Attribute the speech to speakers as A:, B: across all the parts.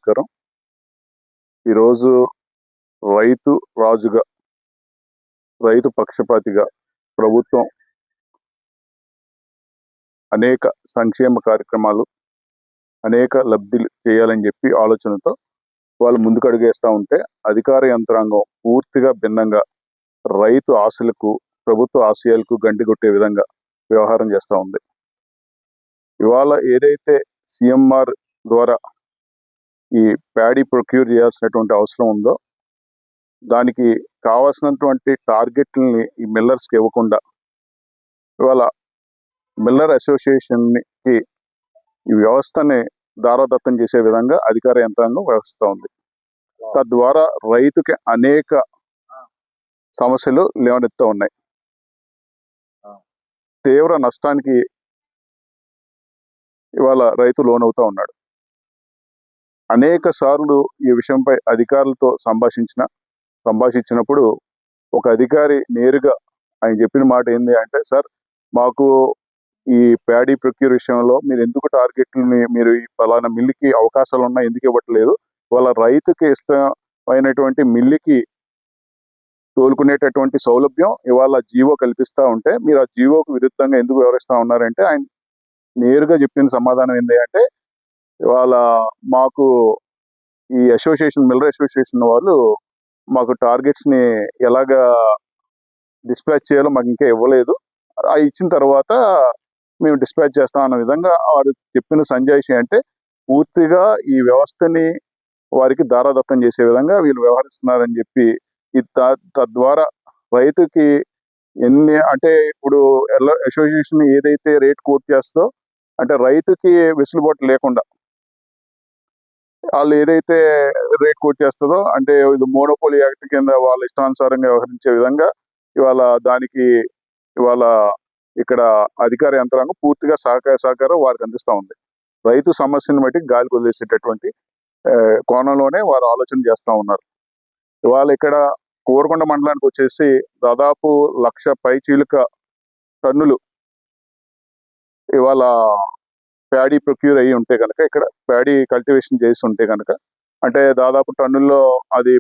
A: నమస్కారం. ఈరోజు రైతు రాజుగా, రైతు పక్షపాతిగా ప్రభుత్వం అనేక సంక్షేమ కార్యక్రమాలు, అనేక లబ్ధిలు చేయాలని చెప్పి ఆలోచనతో వాళ్ళు ముందుకు అడుగేస్తూ ఉంటే, అధికార యంత్రాంగం పూర్తిగా భిన్నంగా రైతు ఆశలకు, ప్రభుత్వ ఆశయాలకు గండి కొట్టే విధంగా వ్యవహారం చేస్తూ ఉంది. ఇవాళ ఏదైతే సిఎంఆర్ ద్వారా ఈ ప్యాడీ ప్రొక్యూర్ చేయాల్సినటువంటి అవసరం ఉందో, దానికి కావాల్సినటువంటి టార్గెట్లని ఈ మిల్లర్స్కి ఇవ్వకుండా ఇవాళ మిల్లర్ అసోసియేషన్కి ఈ వ్యవస్థని దారాదత్తం చేసే విధంగా అధికార యంత్రాంగం వ్యవస్థ ఉంది. తద్వారా రైతుకి అనేక సమస్యలు లేవనెత్తుతూ ఉన్నాయి. తీవ్ర నష్టానికి ఇవాళ రైతు లోనవుతూ ఉన్నాడు. అనేక సార్లు ఈ విషయంపై అధికారులతో సంభాషించినప్పుడు ఒక అధికారి నేరుగా ఆయన చెప్పిన మాట ఏంది అంటే, సార్ మాకు ఈ ప్యాడీ ప్రొక్యూర్ విషయంలో మీరు ఎందుకు టార్గెట్లని మీరు ఈ ఫలానా మిల్లుకి అవకాశాలు ఉన్నా ఎందుకు ఇవ్వట్లేదు, వాళ్ళ రైతుకి ఇష్టమైనటువంటి మిల్లుకి తోలుకునేటటువంటి సౌలభ్యం ఇవాళ జీవో కల్పిస్తూ ఉంటే మీరు ఆ జీవోకు విరుద్ధంగా ఎందుకు వ్యవహరిస్తూ ఉన్నారంటే, ఆయన నేరుగా చెప్పిన సమాధానం ఏంటి అంటే, ఇవాళ మాకు ఈ మిల్లర్ అసోసియేషన్ వాళ్ళు మాకు టార్గెట్స్ని ఎలాగా డిస్పాచ్ చేయాలో మాకు ఇంకా ఇవ్వలేదు, అవి ఇచ్చిన తర్వాత మేము డిస్పాచ్ చేస్తాం అన్న విధంగా వారు చెప్పిన సంజాయిషి. అంటే పూర్తిగా ఈ వ్యవస్థని వారికి దారాదత్తం చేసే విధంగా వీళ్ళు వ్యవహరిస్తున్నారని చెప్పి, తద్వారా రైతుకి అంటే ఇప్పుడు అసోసియేషన్ ఏదైతే రేట్ కోట్ చేస్తుందో, అంటే రైతుకి వెసులుబాటు లేకుండా వాళ్ళు ఏదైతే రేట్ కోట్ చేస్తుందో, అంటే ఇది మోనోపోలీ యాక్ట్ కింద వాళ్ళ ఇష్టానుసారంగా వ్యవహరించే విధంగా ఇవాళ ఇక్కడ అధికార యంత్రాంగం పూర్తిగా సహకారం వారికి అందిస్తూ ఉంది. రైతు సమస్యను బట్టి గాలి వదిలేసేటటువంటి కోణంలోనే వారు ఆలోచన చేస్తూ ఉన్నారు. ఇవాళ ఇక్కడ కోరుకొండ మండలానికి వచ్చేసి దాదాపు 1,00,000 పైచీలుక టన్నులు ఇవాళ ప్యాడీ ప్రొక్యూర్ అయ్యి ఉంటే కనుక, ఇక్కడ ప్యాడీ కల్టివేషన్ చేసి ఉంటే కనుక, అంటే దాదాపు టన్నుల్లో అది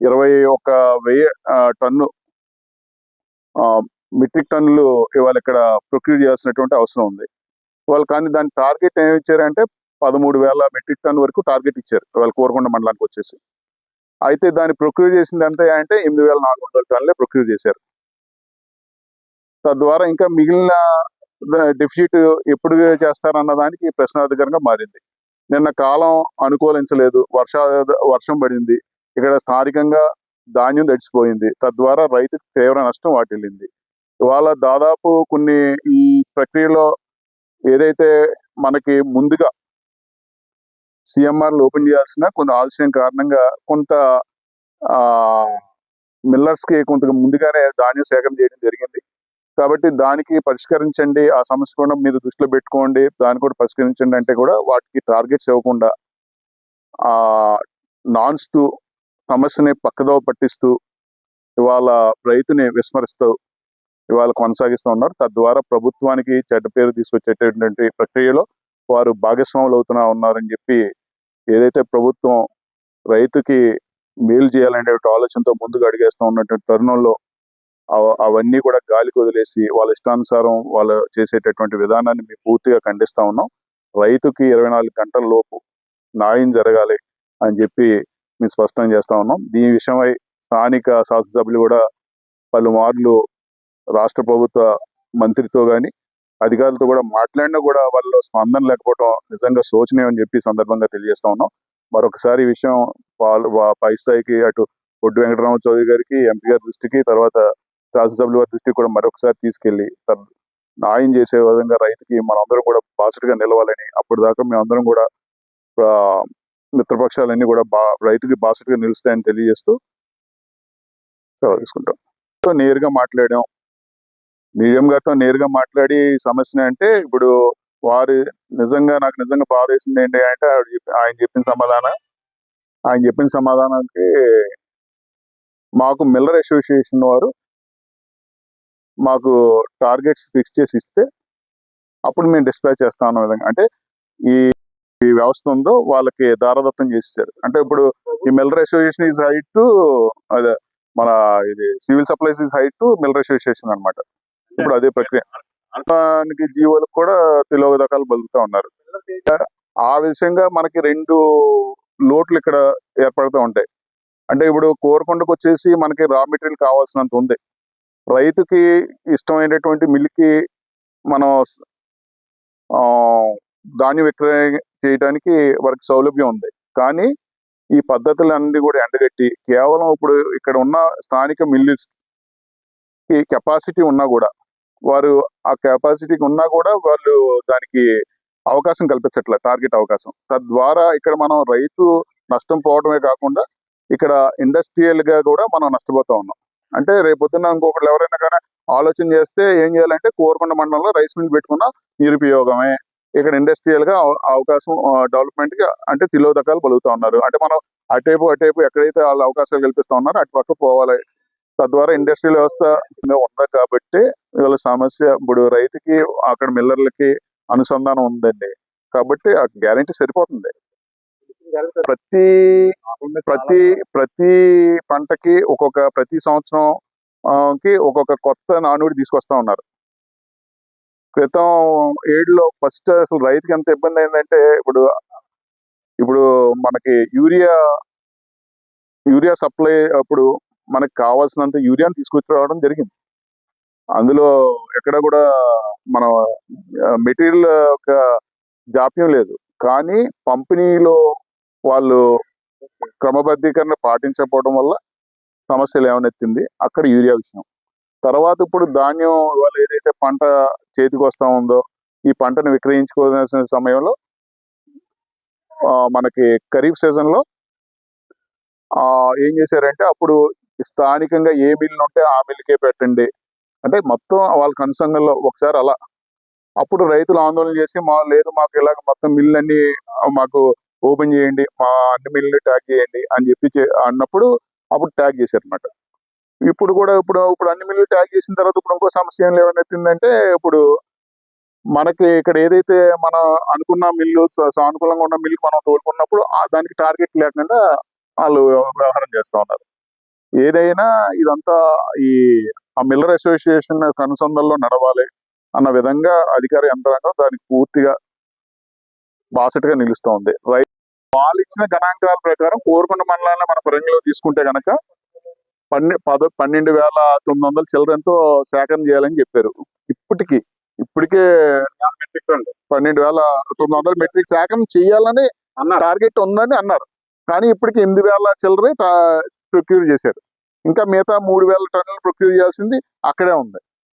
A: 21,000 టన్ను మెట్రిక్ టన్నులు ఇవాళ ఇక్కడ ప్రొక్యూర్ చేయాల్సినటువంటి అవసరం ఉంది. వాళ్ళు కానీ దాని టార్గెట్ ఏమి ఇచ్చారంటే 13,000 మెట్రిక్ టన్ వరకు టార్గెట్ ఇచ్చారు ఇవాళ కోరుకొండ మండలానికి వచ్చేసి. అయితే దాన్ని ప్రొక్యూర్ చేసింది ఎంత అంటే 8,400 టన్నులే ప్రొక్యూర్ చేశారు. తద్వారా ఇంకా మిగిలిన డెఫిసిట్ ఎప్పుడు చేస్తారన్న దానికి ప్రశ్నార్థకంగా మారింది. నిన్న కాలం అనుకూలించలేదు, వర్షం పడింది, ఇక్కడ స్థానికంగా ధాన్యం తడిసిపోయింది, తద్వారా రైతుకు తీవ్ర నష్టం వాటిల్లింది. ఇవాళ దాదాపు కొన్ని ఈ ప్రక్రియలో ఏదైతే మనకి ముందుగా సిఎంఆర్లు ఓపెన్ చేయాల్సిన కొంత ఆలస్యం కారణంగా కొంత మిల్లర్స్కి కొంత ముందుగానే ధాన్యం సేకరణ చేయడం జరిగింది. కాబట్టి దానికి పరిష్కరించండి, ఆ సమస్య కూడా మీరు దృష్టిలో పెట్టుకోండి, దాన్ని కూడా పరిష్కరించండి అంటే కూడా వాటికి టార్గెట్స్ ఇవ్వకుండా నాన్స్తూ సమస్యని పక్కదోవ పట్టిస్తూ ఇవాళ రైతుని విస్మరిస్తూ ఇవాళ కొనసాగిస్తూ ఉన్నారు. తద్వారా ప్రభుత్వానికి చెడ్డ పేరు తీసుకొచ్చేటటువంటి ప్రక్రియలో వారు భాగస్వాములు ఉన్నారని చెప్పి, ఏదైతే ప్రభుత్వం రైతుకి మేలు చేయాలనే ఆలోచనతో ముందుకు అడిగేస్తూ ఉన్నటువంటి తరుణంలో అవన్నీ కూడా గాలికి వదిలేసి వాళ్ళ ఇష్టానుసారం వాళ్ళు చేసేటటువంటి విధానాన్ని మేము పూర్తిగా ఖండిస్తూ ఉన్నాం. రైతుకి 24 గంటల లోపు న్యాయం జరగాలి అని చెప్పి మేము స్పష్టం చేస్తూ ఉన్నాం. దీని విషయమై స్థానిక శాసనసభ్యులు కూడా పలుమార్లు రాష్ట్ర ప్రభుత్వ మంత్రితో కానీ అధికారులతో కూడా మాట్లాడినా కూడా వాళ్ళలో స్పందన లేకపోవడం నిజంగా శోచనీయం అని చెప్పి సందర్భంగా తెలియజేస్తా ఉన్నాం. మరొకసారి ఈ విషయం పై స్థాయికి అటు ఒడ్డు వెంకటరామ చౌదరి గారికి, ఎంపీ గారి దృష్టికి, తర్వాత శాసనసభ్యుల వారి దృష్టికి కూడా మరొకసారి తీసుకెళ్లి న్యాయం చేసే విధంగా రైతుకి మనందరం కూడా బాసటగా నిలవాలని, అప్పటిదాకా మేమందరం కూడా మిత్రపక్షాలన్నీ కూడా రైతుకి బాసటగా నిలుస్తాయని తెలియజేస్తూ సెలవు తీసుకుంటాం. నేరుగా మాట్లాడాం, నిజం గారితో నేరుగా మాట్లాడి సమస్యని అంటే, ఇప్పుడు వారు నాకు నిజంగా బాధ వేసింది ఏంటి అంటే, ఆయన చెప్పిన సమాధానానికి మాకు మిల్లర్ అసోసియేషన్ వారు మాకు టార్గెట్స్ ఫిక్స్ చేసి ఇస్తే అప్పుడు మేము డిస్పాచ్ చేస్తాం అన్న విధంగా. అంటే ఈ ఈ వ్యవస్థ ఉందో వాళ్ళకి దారదత్తం చేసేసారు. అంటే ఇప్పుడు ఈ Miller association is height to అదే మన ఇది civil supplies is height to Miller association అన్నమాట. ఇప్పుడు అదే ప్రక్రియ. దానికి జీవోలకు కూడా తిలోదకాలు బలుగుతా ఉన్నారు. ఆ విషయంగా మనకి 2 లోట్లు ఇక్కడ ఏర్పడుతూ ఉంటాయి. అంటే ఇప్పుడు కోరకొండకు వచ్చేసి మనకి రా మెటీరియల్ కావాల్సినంత ఉంది. రైతుకి ఇష్టమైనటువంటి మిల్కి మనం ధాన్యం విక్రయం చేయడానికి వారికి సౌలభ్యం ఉంది. కానీ ఈ పద్ధతులన్నీ కూడా ఎండగట్టి కేవలం ఇప్పుడు ఇక్కడ ఉన్న స్థానిక మిల్లుస్ కి కెపాసిటీ ఉన్నా కూడా వారు ఆ కెపాసిటీకి ఉన్నా కూడా వాళ్ళు దానికి అవకాశం కల్పించట్లే, టార్గెట్ అవకాశం. తద్వారా ఇక్కడ మనం రైతు నష్టం పోవడమే కాకుండా ఇక్కడ ఇండస్ట్రియల్ గా కూడా మనం నష్టపోతా ఉన్నాం. అంటే రేపొద్దున ఇంకొకరు ఎవరైనా కానీ ఆలోచన చేస్తే ఏం చేయాలంటే కోరకొండ మండలంలో రైస్ మిల్ పెట్టుకున్న నిరుపయోగమే. ఇక్కడ ఇండస్ట్రియల్ గా అవకాశం డెవలప్మెంట్ కి అంటే తిలోదకాలు పలుకుతా ఉన్నారు. అంటే మనం అటేపు ఎక్కడైతే వాళ్ళు అవకాశాలు కల్పిస్తా ఉన్నారో అటు పక్క పోవాలి. తద్వారా ఇండస్ట్రియల్ వ్యవస్థ ఉంది కాబట్టి వీళ్ళ సమస్య ఇప్పుడు రైతుకి అక్కడ మిల్లర్లకి అనుసంధానం ఉందండి. కాబట్టి ఆ గ్యారెంటీ సరిపోతుంది. ప్రతి ప్రతి ప్రతి పంటకి ప్రతి సంవత్సరం కి ఒక్కొక్క కొత్త నానుడి తీసుకొస్తా ఉన్నారు. క్రితం ఏడులో ఫస్ట్ అసలు రైతుకి ఎంత ఇబ్బంది అయిందంటే ఇప్పుడు మనకి యూరియా సప్లై అప్పుడు మనకు కావాల్సినంత యూరియాని తీసుకొచ్చి జరిగింది. అందులో ఎక్కడ కూడా మన మెటీరియల్ ఒక జాప్యం లేదు. కానీ పంపిణీలో వాళ్ళు క్రమబద్ధీకరణ పాటించకపోవడం వల్ల సమస్యలు ఏమనెత్తింది అక్కడ యూరియా విషయం. తర్వాత ఇప్పుడు ధాన్యం వాళ్ళు ఏదైతే పంట చేతికి వస్తా ఉందో ఈ పంటను విక్రయించుకోవాల్సిన సమయంలో మనకి ఖరీఫ్ సీజన్ లో ఏం చేశారంటే అప్పుడు స్థానికంగా ఏ మిల్లు ఉంటే ఆ మిల్లుకే పెట్టండి అంటే మొత్తం వాళ్ళ కన్సర్న్లో ఒకసారి అలా. అప్పుడు రైతులు ఆందోళన చేసి లేదు మాకు ఇలాగ మొత్తం మిల్లు అన్ని మాకు ఓపెన్ చేయండి, మా అన్ని మిల్లు ట్యాగ్ చేయండి అని చెప్పి అన్నప్పుడు అప్పుడు ట్యాగ్ చేశారు అనమాట. ఇప్పుడు కూడా ఇప్పుడు అన్ని మిల్లు ట్యాగ్ చేసిన తర్వాత ఇప్పుడు ఇంకో సమస్య ఏం లేవనెత్తిందంటే ఇప్పుడు మనకి ఇక్కడ ఏదైతే మనం అనుకున్న మిల్లు సానుకూలంగా ఉన్న మిల్లు మనం తోలుకున్నప్పుడు దానికి టార్గెట్ లేకుండా వాళ్ళు వ్యవహారం చేస్తూ ఉన్నారు. ఏదైనా ఇదంతా ఆ మిల్లర్ అసోసియేషన్ కనుసంధంలో నడవాలి అన్న విధంగా అధికార యంత్రాంగం దానికి పూర్తిగా బాసటగా నిలుస్తూ ఉంది. వాళ్ళు ఇచ్చిన గణాంకాల ప్రకారం కోరకొండ మండలాన్ని మన పరిగణలో తీసుకుంటే గనక 12,900 చిల్లరంతో సేకరణ చేయాలని చెప్పారు. ఇప్పటికే 12,900 మెట్రిక్ సేకరణ చేయాలని టార్గెట్ ఉందని అన్నారు. కానీ ఇప్పటికి 8,000 చిల్లరే ప్రొక్యూర్ చేశారు. ఇంకా మిగతా 3,000 టన్నులు ప్రొక్యూర్ చేయాల్సింది అక్కడే ఉంది.